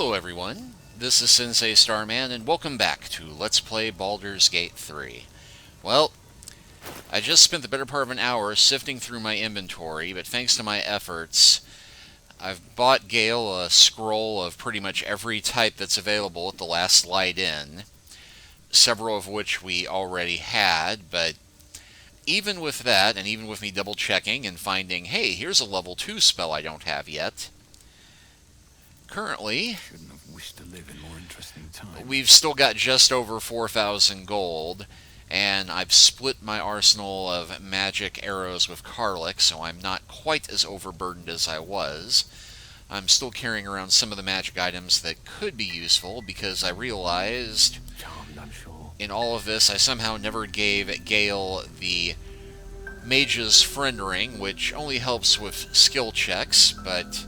Hello everyone, this is Sensei Starman, and welcome back to Let's Play Baldur's Gate 3. Well, I just spent the better part of an hour sifting through my inventory, but thanks to my efforts, I've bought Gale a scroll of pretty much every type that's available at the last light in, several of which we already had, but even with that, and even with me double checking and finding, hey, here's a level 2 spell I don't have yet, currently, Shouldn't have wished to live in more interesting times. we've still got just over 4,000 gold, and I've split my arsenal of magic arrows with Karlach, so I'm not quite as overburdened as I was. I'm still carrying around some of the magic items that could be useful, because I realized Charmed, I'm sure. in all of this I somehow never gave Gale the Mage's Friend Ring, which only helps with skill checks, but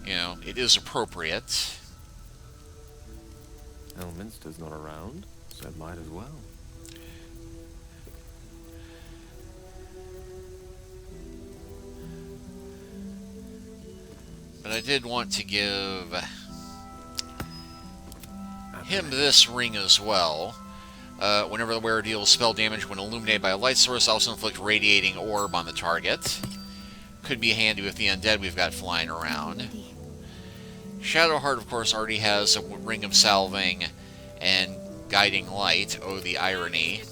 you know, it is appropriate. Elminster's not around, so might as well. But I did want to give him this ring as well. Whenever the wearer deals spell damage when illuminated by a light source, also inflict radiating orb on the target. Could be handy with the undead we've got flying around. Shadowheart, of course, already has a ring of salving and guiding light. Oh, the irony.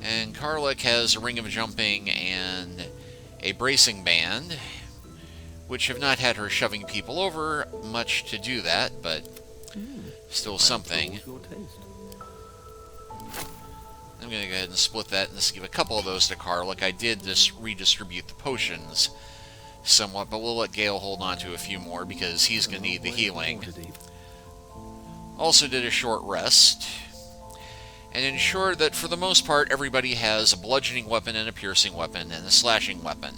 And Karlach has a ring of jumping and a bracing band, which have not had her shoving people over much to do that, but still something. I'm going to go ahead and split that and just give a couple of those to Karlach. I did just redistribute the potions somewhat, but we'll let Gale hold on to a few more because he's going to need the healing. Also did a short rest, and ensured that for the most part everybody has a bludgeoning weapon and a piercing weapon and a slashing weapon.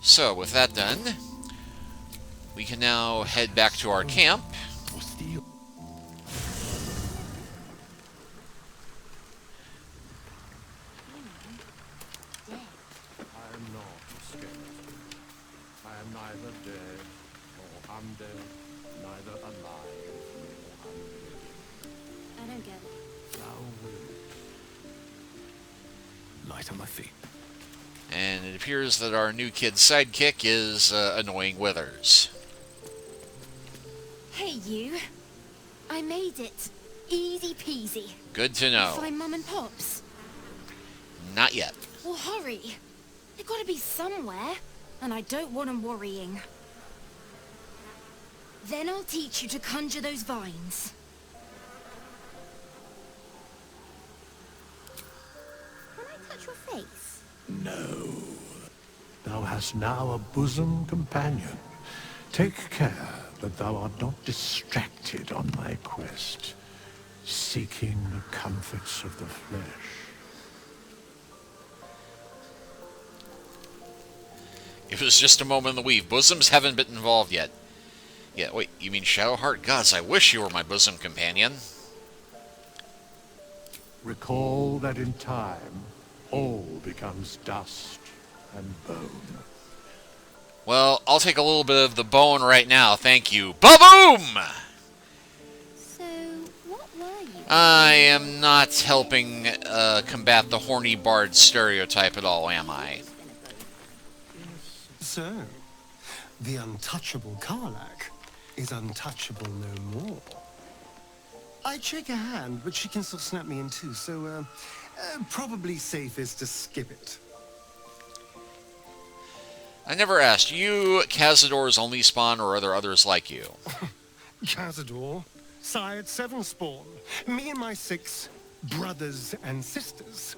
So, with that done, we can now head back to our camp. I am not scared. I am neither dead nor undead, neither alive nor unliving. I don't get it. Thou wilt. Light on my feet. And it appears that our new kid's sidekick is Annoying Withers. Hey, you. I made it. Easy peasy. Good to know. Find Mum and Pops. Not yet. Well, hurry. They've got to be somewhere, and I don't want them worrying. Then I'll teach you to conjure those vines. Can I touch your face? No. Thou hast now a bosom companion. Take care that thou art not distracted on thy quest, seeking the comforts of the flesh. It was just a moment in the weave. Bosoms haven't been involved yet. Yeah, wait, you mean Shadowheart? Gods, I wish you were my bosom companion. Recall that in time, all becomes dust and bone. Well, I'll take a little bit of the bone right now, thank you. Ba-boom! So, what were you? I am not helping combat the horny bard stereotype at all, am I? So, the untouchable Karlach is untouchable no more. I'd shake her hand, but she can still snap me in two, so, probably safest to skip it. I never asked. You Cazador's only spawn, or are there others like you? Cazador, sired 7 spawn, me and my 6 brothers and sisters.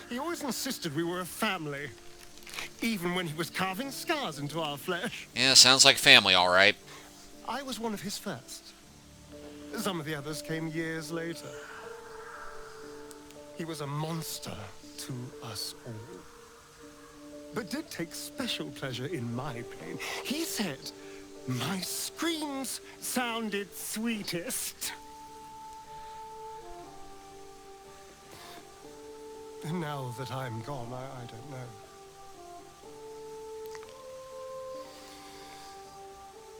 He always insisted we were a family, even when he was carving scars into our flesh. Yeah, sounds like family, all right. I was one of his first. Some of the others came years later. He was a monster to us all, but did take special pleasure in my pain. He said my screams sounded sweetest. And now that I'm gone, I don't know.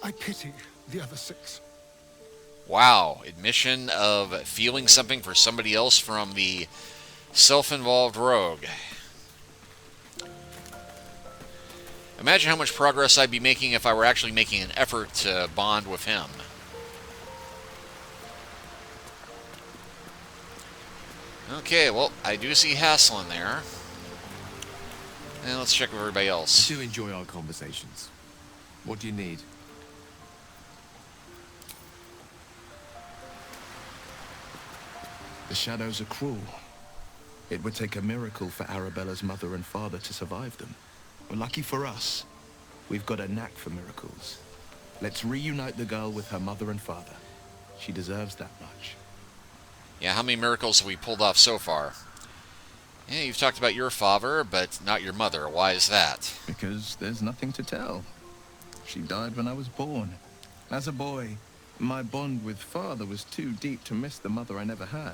I pity the other 6. Wow, admission of feeling something for somebody else from the self-involved rogue. Imagine how much progress I'd be making if I were actually making an effort to bond with him. Okay, well, I do see Hassel in there. And let's check with everybody else. I do enjoy our conversations. What do you need? The shadows are cruel. It would take a miracle for Arabella's mother and father to survive them. But lucky for us, we've got a knack for miracles. Let's reunite the girl with her mother and father. She deserves that much. Yeah, how many miracles have we pulled off so far? Yeah, you've talked about your father, but not your mother. Why is that? Because there's nothing to tell. She died when I was born. As a boy, my bond with father was too deep to miss the mother I never had.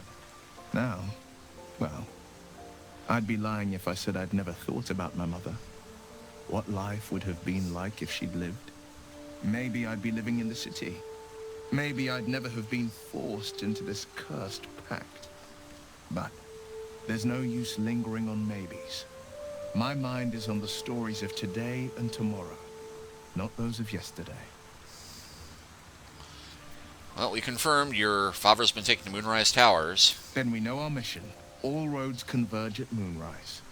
Now, well, I'd be lying if I said I'd never thought about my mother. What life would have been like if she'd lived? Maybe I'd be living in the city. Maybe I'd never have been forced into this cursed pact. But there's no use lingering on maybes. My mind is on the stories of today and tomorrow, not those of yesterday. Well, we confirmed your father's been taken to Moonrise Towers. Then we know our mission. All roads converge at Moonrise.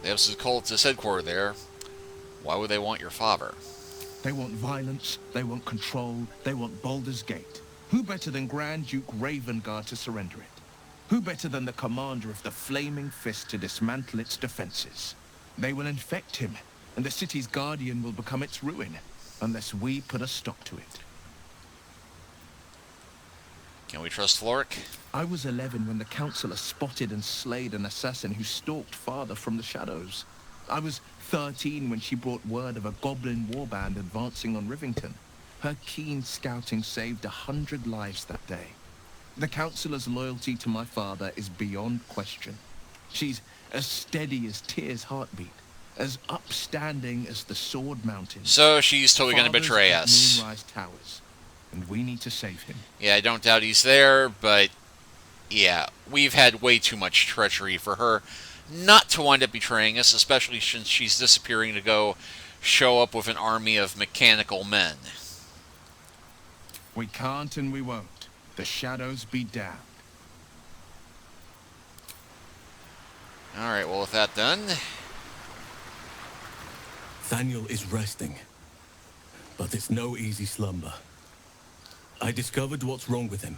They have Cultist headquarters there. Why would they want your father? They want violence, they want control, they want Baldur's Gate. Who better than Grand Duke Ravengard to surrender it? Who better than the commander of the Flaming Fist to dismantle its defenses? They will infect him, and the city's guardian will become its ruin, unless we put a stop to it. Can we trust Floric? I was 11 when the Councillor spotted and slayed an assassin who stalked father from the shadows. I was 13 when she brought word of a goblin warband advancing on Rivington. Her keen scouting saved 100 lives that day. The Councillor's loyalty to my father is beyond question. She's as steady as Tyr's heartbeat, as upstanding as the Sword Mountains. So she's totally going to Father's betray at us. Moonrise Towers, and we need to save him. Yeah, I don't doubt he's there, but yeah, we've had way too much treachery for her not to wind up betraying us, especially since she's disappearing to go show up with an army of mechanical men. We can't and we won't. The shadows be damned. Alright, well, with that done, Thaniel is resting, but it's no easy slumber. I discovered what's wrong with him.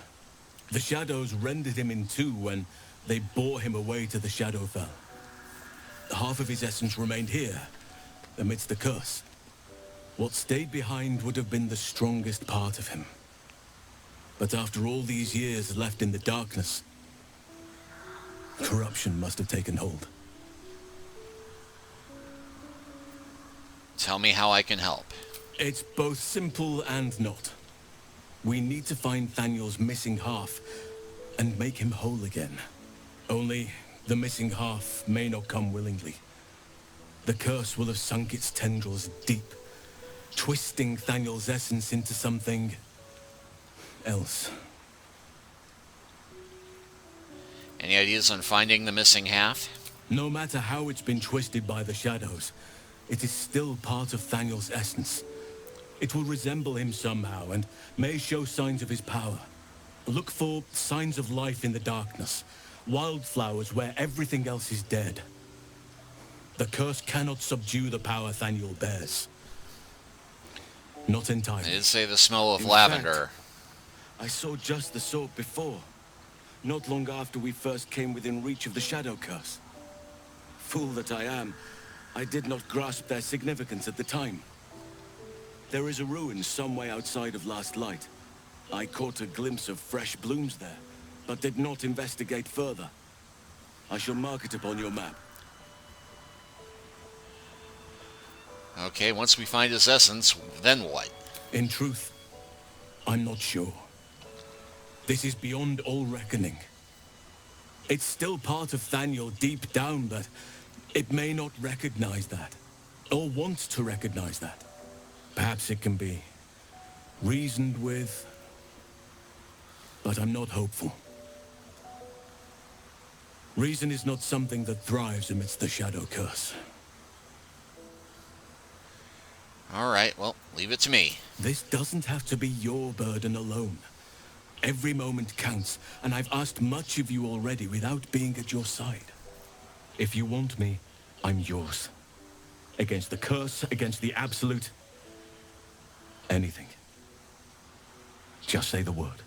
The shadows rendered him in two when they bore him away to the Shadowfell. Half of his essence remained here, amidst the curse. What stayed behind would have been the strongest part of him. But after all these years left in the darkness, corruption must have taken hold. tell me how I can help. It's both simple and not. We need to find Thaniel's missing half and make him whole again. Only the missing half may not come willingly. The curse will have sunk its tendrils deep, twisting Thaniel's essence into something else. Any ideas on finding the missing half? No matter how it's been twisted by the shadows, it is still part of Thaniel's essence. It will resemble him somehow and may show signs of his power. Look for signs of life in the darkness, wildflowers where everything else is dead. The curse cannot subdue the power Thaniel bears. Not entirely. I did say the smell of In lavender. I saw just the sort before, not long after we first came within reach of the shadow curse. Fool that I am, I did not grasp their significance at the time. There is a ruin some way outside of Last Light. I caught a glimpse of fresh blooms there, but did not investigate further. I shall mark it upon your map. Okay, once we find his essence, then what? In truth, I'm not sure. This is beyond all reckoning. It's still part of Thaniel deep down, but it may not recognize that, or want to recognize that. Perhaps it can be reasoned with, but I'm not hopeful. Reason is not something that thrives amidst the Shadow Curse. Alright, well, leave it to me. This doesn't have to be your burden alone. Every moment counts, and I've asked much of you already without being at your side. If you want me, I'm yours. Against the curse, against the absolute. Anything. Just say the word.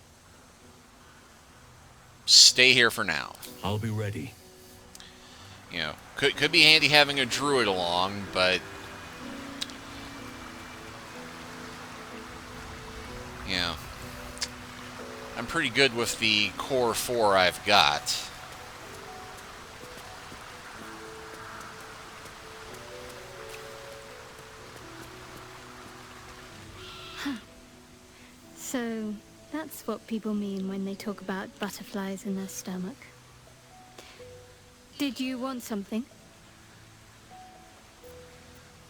Stay here for now. I'll be ready. You know, could be handy having a druid along, but... you know, I'm pretty good with the core 4 I've got. So, that's what people mean when they talk about butterflies in their stomach. Did you want something?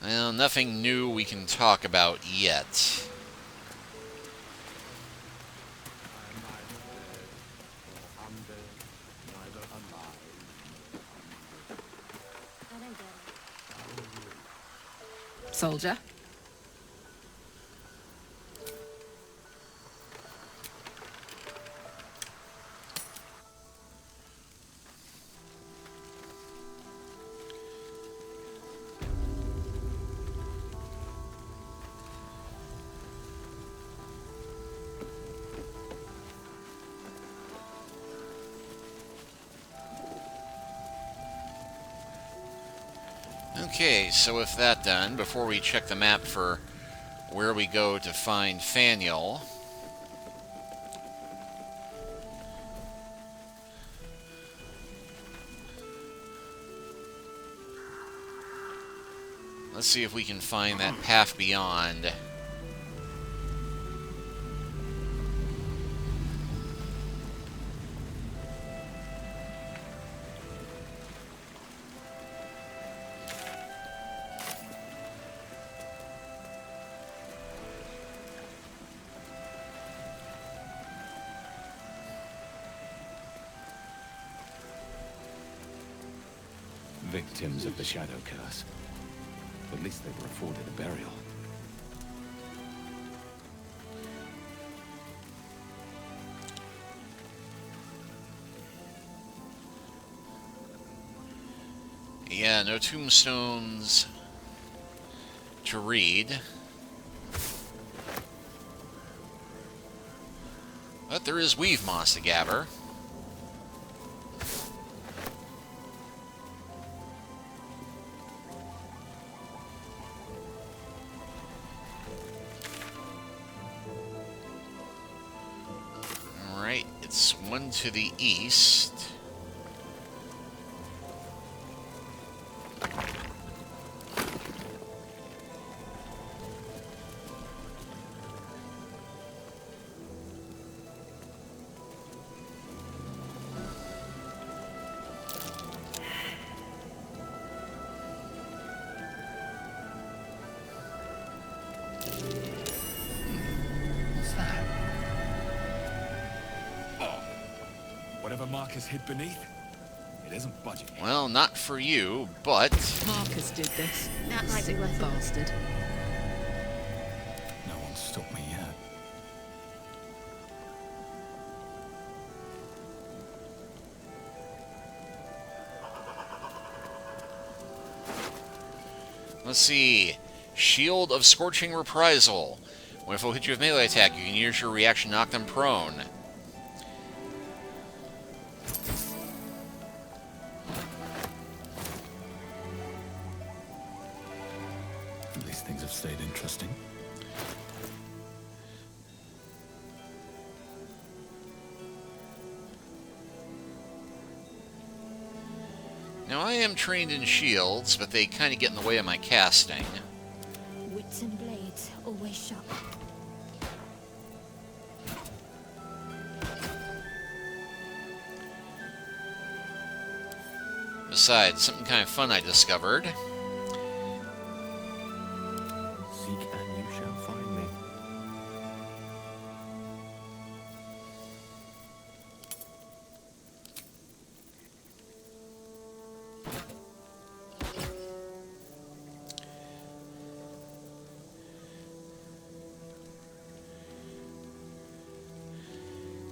Well, nothing new we can talk about yet. Soldier? Okay, so with that done, before we check the map for where we go to find Faniel, let's see if we can find that path beyond. Victims of the Shadow Curse. At least they were afforded a burial. Yeah, no tombstones to read. But there is Weave Moss to gather. Alright, it's one to the east. Whatever Marcus hid beneath, it isn't budging. Well, not for you, but... Marcus did this. That might be Sick worth it. bastard. No one's stopped me yet. Let's see. Shield of Scorching Reprisal. When a foe hits you with melee attack, you can use your reaction to knock them prone. These things have stayed interesting. Now, I am trained in shields, but they kind of get in the way of my casting. Wits and blades, always sharp. Besides, something kind of fun I discovered. Seek and you shall find me.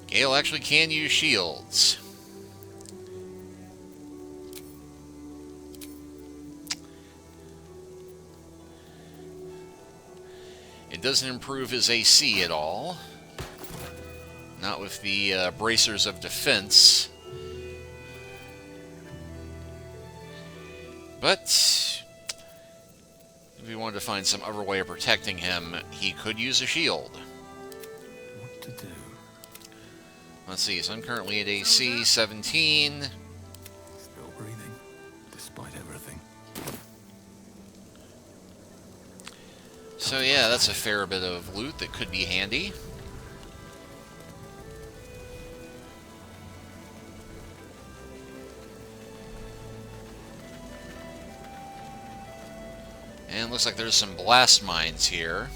Gale actually can use shields. It doesn't improve his AC at all. Not with the bracers of defense. But if we wanted to find some other way of protecting him, he could use a shield. What to do? Let's see, so I'm currently at AC 17. Still breathing, despite everything. So yeah, that's a fair bit of loot that could be handy. And looks like there's some blast mines here.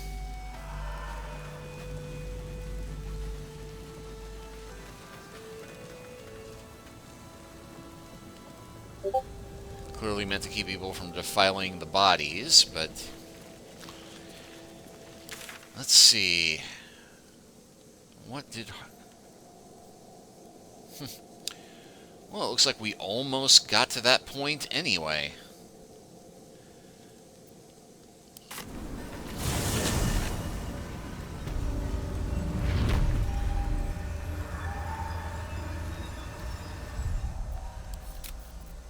Clearly meant to keep people from defiling the bodies, but let's see. What did... Well, it looks like we almost got to that point anyway.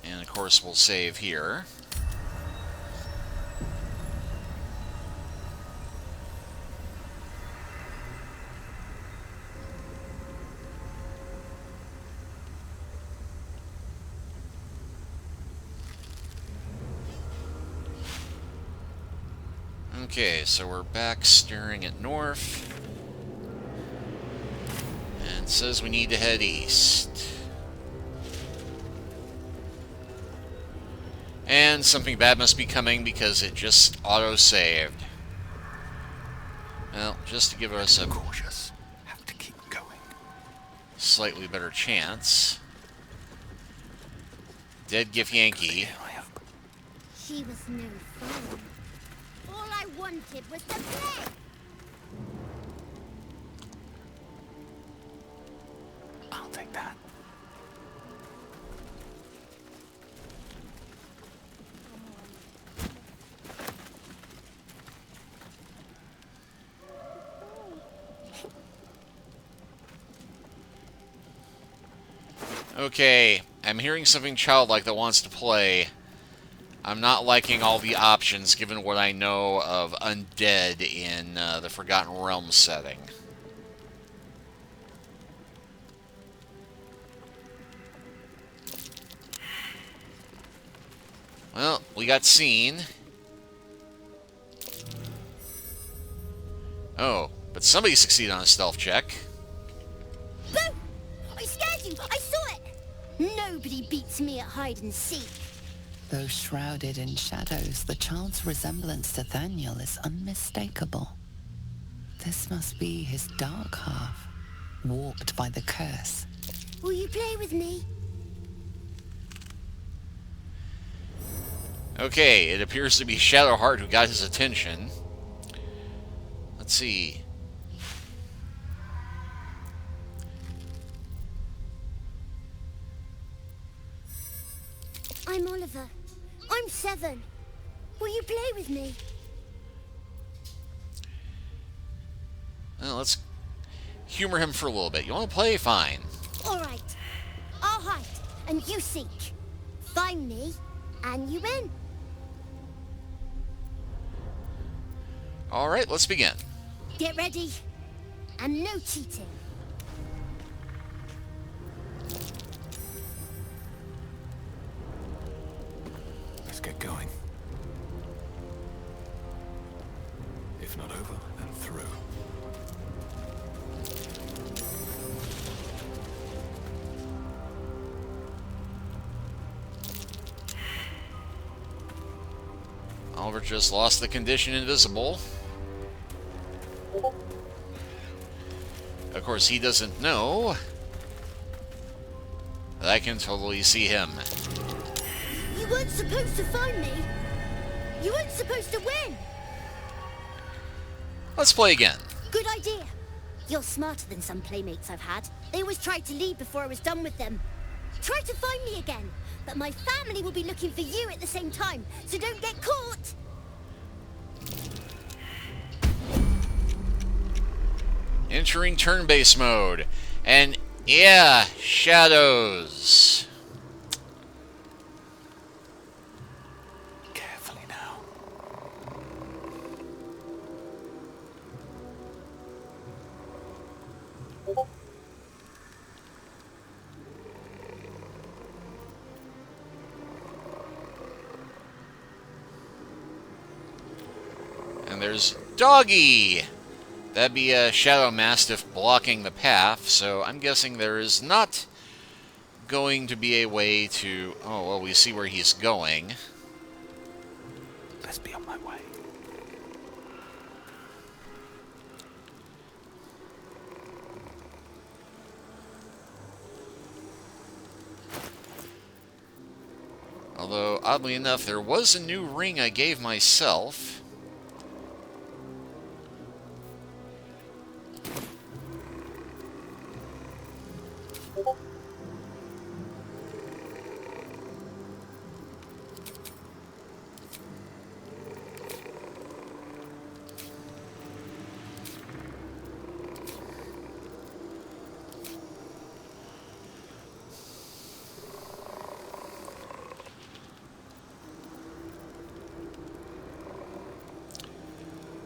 And of course we'll save here. Okay, so we're back steering it north. And it says we need to head east. And something bad must be coming because it just auto-saved. Well, just to give us a Cautious. Have to keep going. slightly better chance. Dead Gif Yankee. She was no fun. All I wanted was to play. I'll take that. Okay, I'm hearing something childlike that wants to play. I'm not liking all the options given what I know of undead in the Forgotten Realms setting. Well, we got seen. Oh, but somebody succeeded on a stealth check. Boo! I scared you! I saw it! Nobody beats me at hide and seek. Though shrouded in shadows, the child's resemblance to Thaniel is unmistakable. This must be his dark half, warped by the curse. Will you play with me? Okay, it appears to be Shadowheart who got his attention. Let's see. I'm Oliver. I'm 7. Will you play with me? Well, let's humor him for a little bit. You want to play? Fine. All right. I'll hide, and you seek. Find me, and you win. All right, let's begin. Get ready, and no cheating. Let's get going. If not over, then through. Oliver just lost the condition invisible. Of course, he doesn't know that I can totally see him. You weren't supposed to find me. You weren't supposed to win. Let's play again. Good idea. You're smarter than some playmates I've had. They always tried to leave before I was done with them. Try to find me again, but my family will be looking for you at the same time, so don't get caught. Entering turn-based mode. And yeah, shadows. Carefully now. And there's Doggy. That'd be a Shadow Mastiff blocking the path, so I'm guessing there is not going to be a way to... Oh, well, we see where he's going. Best be on my way. Although, oddly enough, there was a new ring I gave myself.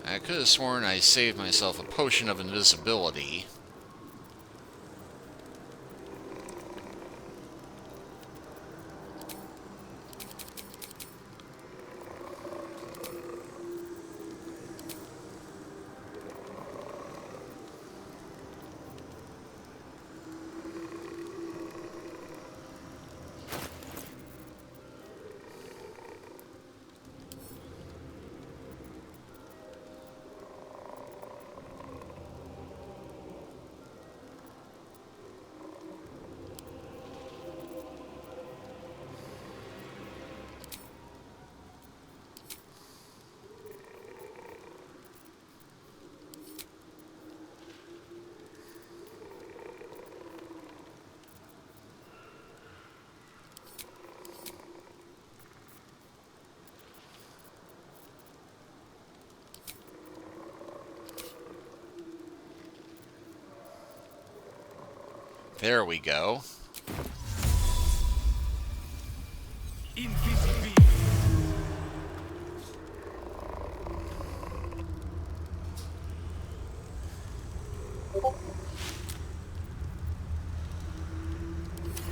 I could have sworn I saved myself a potion of invisibility. There we go.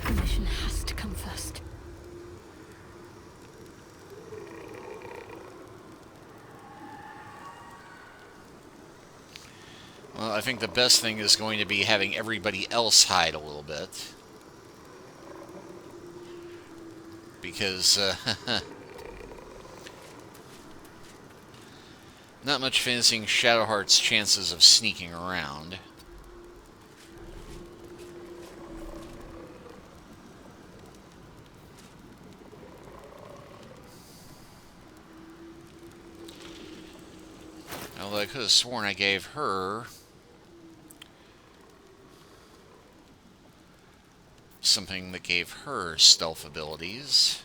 The mission has to come first. Well, I think the best thing is going to be having everybody else hide a little bit. Because, not much fancying Shadowheart's chances of sneaking around. Although I could have sworn I gave her something that gave her stealth abilities.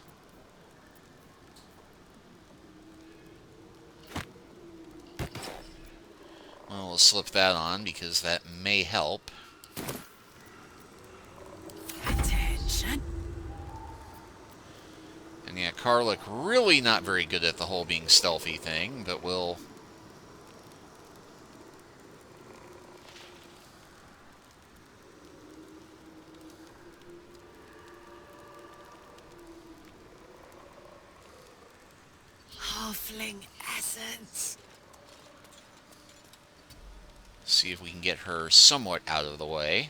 Well, we'll slip that on because that may help. Attention. And yeah, Karluk really not very good at the whole being stealthy thing, but we'll... Halfling essence. see if we can get her somewhat out of the way.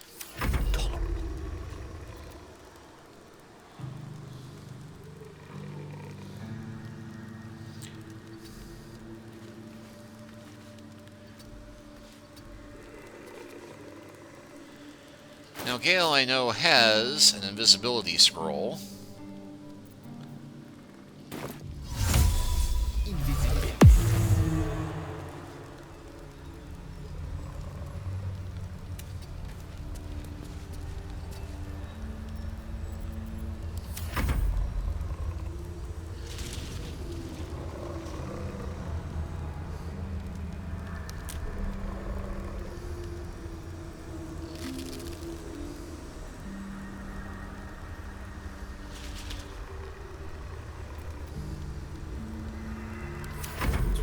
Now, Gale, I know, has an invisibility scroll.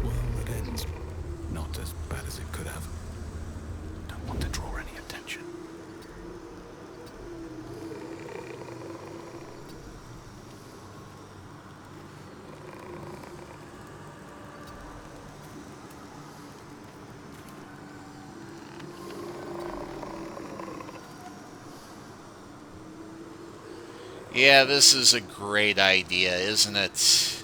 Well, it ends not as bad as it could have. Don't want to draw any attention. Yeah, this is a great idea, isn't it?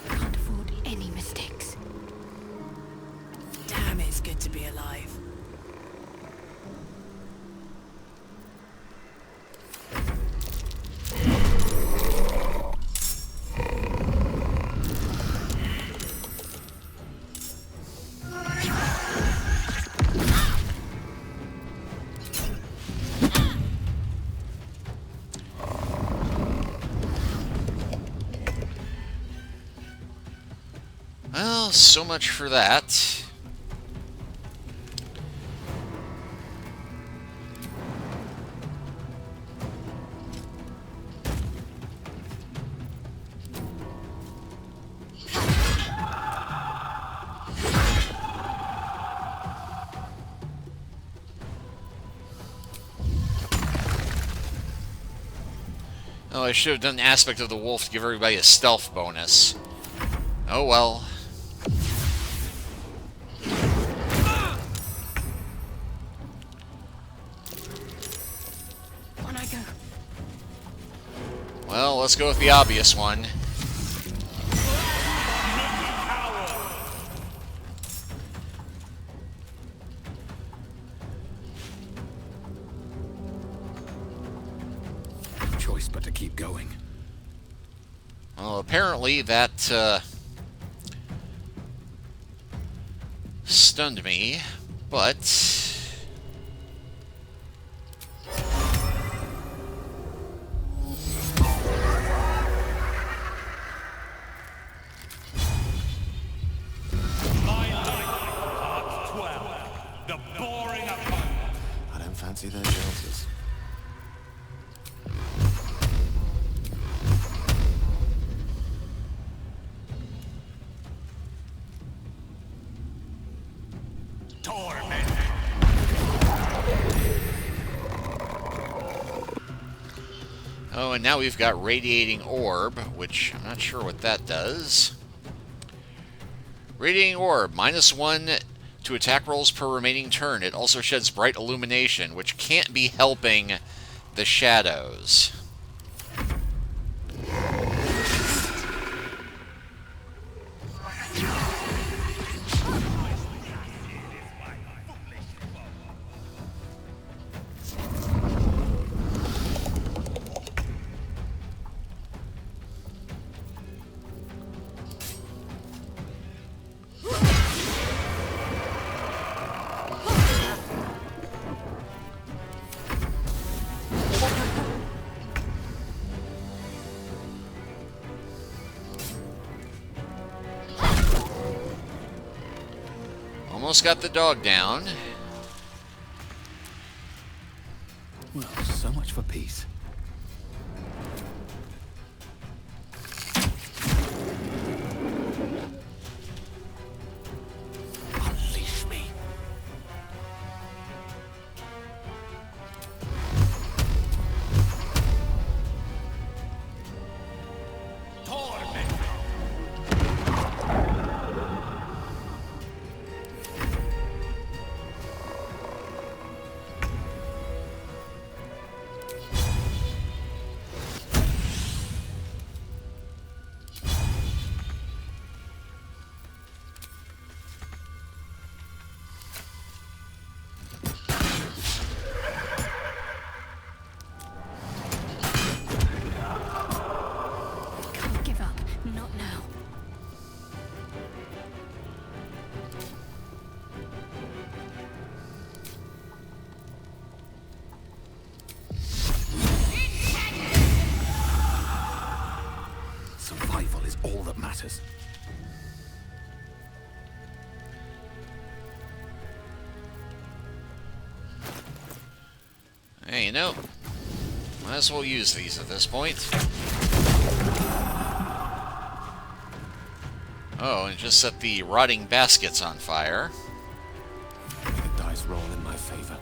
Can't afford any mistakes. Damn, it's good to be alive. Well, so much for that. Oh, I should have done an aspect of the wolf to give everybody a stealth bonus. Oh well. On I go. Well, let's go with the obvious one. Choice but to keep going. Well, apparently that stunned me, but I don't fancy their chances. oh, and now we've got Radiating Orb, which I'm not sure what that does. Radiating Orb, -1 to attack rolls per remaining turn. It also sheds bright illumination, which can't be helping the shadows. Almost got the dog down. Well, so much for peace. Unleash me. Hey, you know, might as well use these at this point. Oh, and just set the rotting baskets on fire. The dice roll in my favor.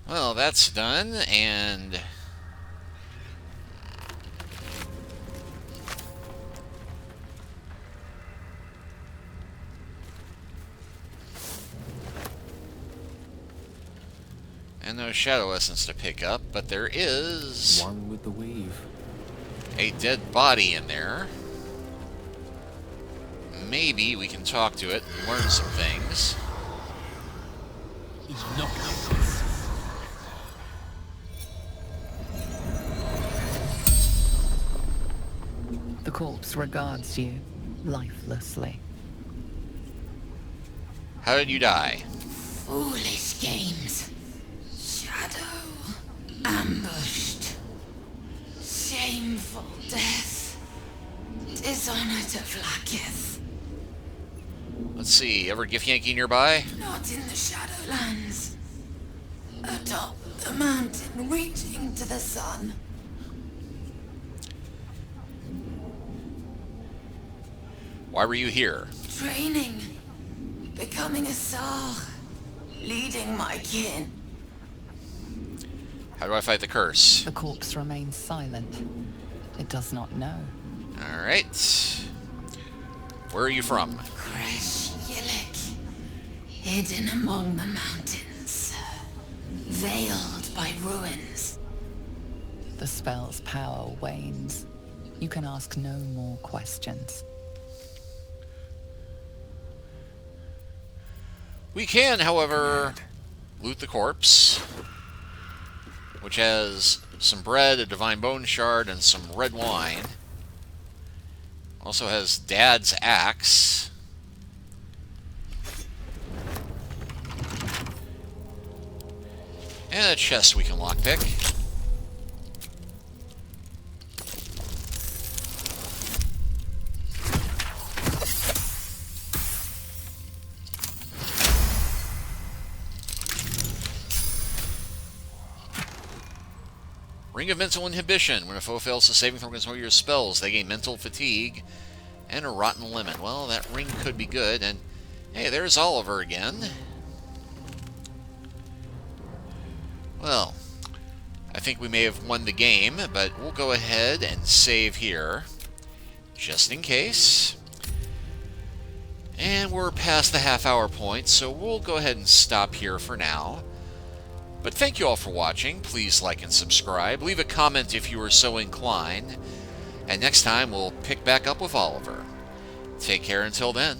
Well, that's done, and no shadow essence to pick up, but there is One with the weave. a dead body in there. Maybe we can talk to it and learn some things. The corpse regards you lifelessly. How did you die? Foolish games. Shadow. Ambushed. Shameful death. Dishonor to Vlaakith. Let's see, ever Githyanki nearby? Not in the Shadowlands. Atop the mountain reaching to the sun. Why were you here? Training. Becoming a Sar. Leading my kin. How do I fight the curse? The corpse remains silent. It does not know. Alright. Where are you from? Kresh Yillik. Hidden among the mountains. Veiled by ruins. The spell's power wanes. You can ask no more questions. We can, however, loot the corpse, which has some bread, a divine bone shard, and some red wine. Also has Dad's axe. And a chest we can lockpick. Ring of Mental Inhibition. When a foe fails to saving throw against one of your spells, they gain mental fatigue and a rotten lemon. Well, that ring could be good. And hey, there's Oliver again. Well, I think we may have won the game, but we'll go ahead and save here, just in case. And we're past the half-hour point, so we'll go ahead and stop here for now. But thank you all for watching. Please like and subscribe. Leave a comment if you are so inclined. And next time, we'll pick back up with Oliver. Take care until then.